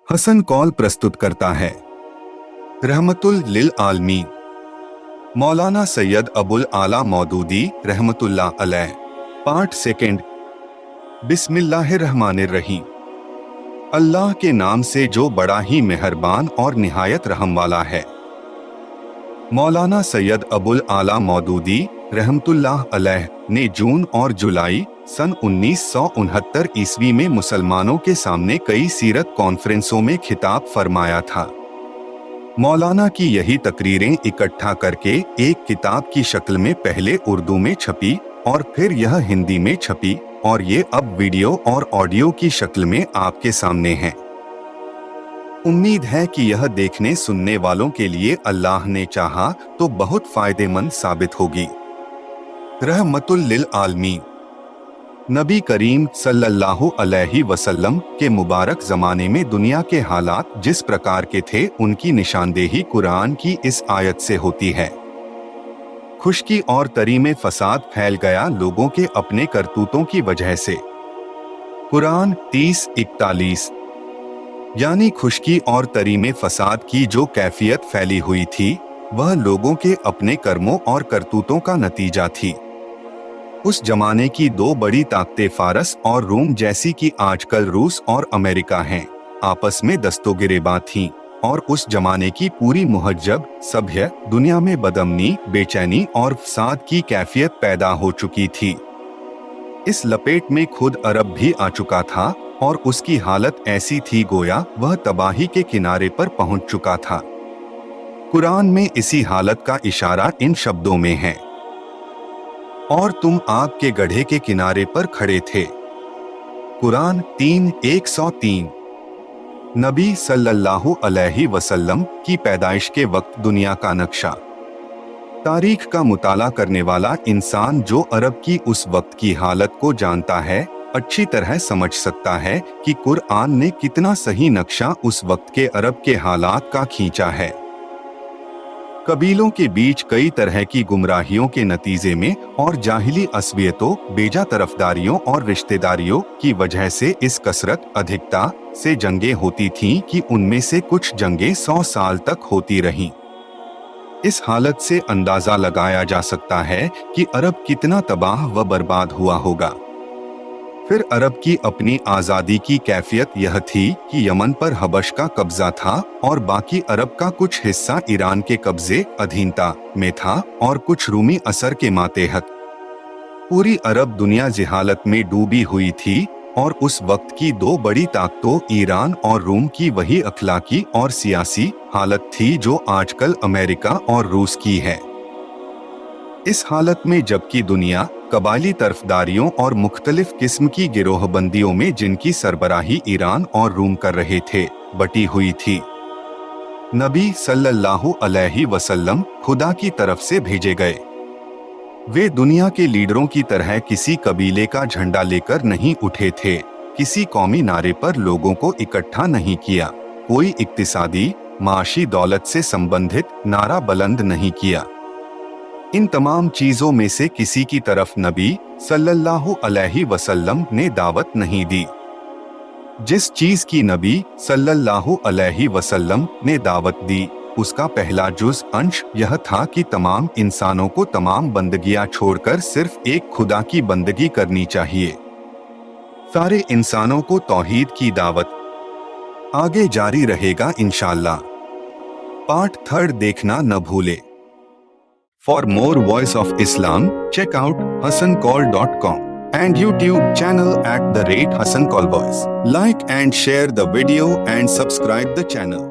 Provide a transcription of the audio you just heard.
हसन कौल प्रस्तुत करता है रहमतुल लिल आलमीन मौलाना सैयद अबुल आला मौदूदी रहमतुल्लाह अलैह। पाठ सेकंड। बिस्मिल्लाहिर्रहमानिर्रहीम। अल्लाह के नाम से जो बड़ा ही मेहरबान और निहायत रहम वाला है। मौलाना सैयद अबुल आला मौदूदी रहमतुल्लाह अलैह ने जून और जुलाई सन 1969 ईस्वी में मुसलमानों के सामने कई सीरत कॉन्फ्रेंसों में खिताब फरमाया था। मौलाना की यही तकरीरें इकट्ठा करके एक किताब की शक्ल में पहले उर्दू में छपी और फिर यह हिंदी में छपी और ये अब वीडियो और ऑडियो की शक्ल में आपके सामने है। उम्मीद है कि यह देखने सुनने वालों के लिए अल्लाह ने चाहा तो बहुत फायदेमंद साबित होगी। रहमतुल लिल आलमीन। नबी करीम सल्लल्लाहु अलैहि वसल्लम के मुबारक ज़माने में दुनिया के हालात जिस प्रकार के थे उनकी निशानदेही कुरान की इस आयत से होती है। खुश्की और तरी में फसाद फैल गया लोगों के अपने करतूतों की वजह से। कुरान 30:41। यानी खुश्की और तरी में फसाद की जो कैफियत फैली हुई थी वह लोगों के अपने कर्मों और करतूतों का नतीजा थी। उस जमाने की दो बड़ी ताकतें फारस और रोम जैसी कि आजकल रूस और अमेरिका हैं, आपस में दस्तोगिरेबां थीं और उस जमाने की पूरी मुहज्जब सभ्य दुनिया में बदअमनी, बेचैनी और फसाद की कैफियत पैदा हो चुकी थी। इस लपेट में खुद अरब भी आ चुका था और उसकी हालत ऐसी थी गोया वह तबाही के किनारे पर पहुंच चुका था। कुरान में इसी हालत का इशारा इन शब्दों में है, और तुम आग के गड्ढे के किनारे पर खड़े थे। कुरान 3:103। नबी सल्लल्लाहु अलैहि वसल्लम की पैदाइश के वक्त दुनिया का नक्शा। तारीख का मुताला करने वाला इंसान जो अरब की उस वक्त की हालत को जानता है अच्छी तरह समझ सकता है कि कुरान ने कितना सही नक्शा उस वक्त के अरब के हालात का खींचा है। कबीलों के बीच कई तरह की गुमराहियों के नतीजे में और जाहिली असबियतों, बेजा तरफदारियों और रिश्तेदारियों की वजह से इस कसरत अधिकता से जंगें होती थीं कि उनमें से कुछ जंगें 100 साल तक होती रहीं। इस हालत से अंदाजा लगाया जा सकता है कि अरब कितना तबाह व बर्बाद हुआ होगा। फिर अरब की अपनी आज़ादी की कैफियत यह थी कि यमन पर हबश का कब्जा था और बाकी अरब का कुछ हिस्सा ईरान के कब्जे अधीनता में था और कुछ रूमी असर के मातेहत। पूरी अरब दुनिया जिहालत में डूबी हुई थी और उस वक्त की दो बड़ी ताकतों ईरान और रोम की वही अखलाकी और सियासी हालत थी जो आजकल अमेरिका और रूस की है। इस हालत में जबकि दुनिया कबायली तरफदारियों और मुख्तलिफ किस्म की गिरोहबंदियों में जिनकी सरबराही ईरान और रूम कर रहे थे बटी हुई थी। नबी सल्लल्लाहु अलैहि वसल्लम खुदा की तरफ से भेजे गए। वे दुनिया के लीडरों की तरह किसी कबीले का झंडा लेकर नहीं उठे थे, किसी कौमी नारे पर लोगों को इकट्ठा नहीं किया, कोई इक्तिसादी माशी दौलत से संबंधित नारा बुलंद नहीं किया। इन तमाम चीजों में से किसी की तरफ नबी सल्लल्लाहु अलैहि वसल्लम ने दावत नहीं दी। जिस चीज की नबी सल्लल्लाहु अलैहि वसल्लम ने दावत दी उसका पहला जुज अंश यह था कि तमाम इंसानों को तमाम बंदगियां छोड़कर सिर्फ एक खुदा की बंदगी करनी चाहिए। सारे इंसानों को तौहीद की दावत। आगे जारी रहेगा इंशाअल्लाह। पार्ट 3 देखना न भूले। For more Voice of Islam, check out hasancall.com and YouTube channel @HassanCall Voice. Like and share the video and subscribe the channel.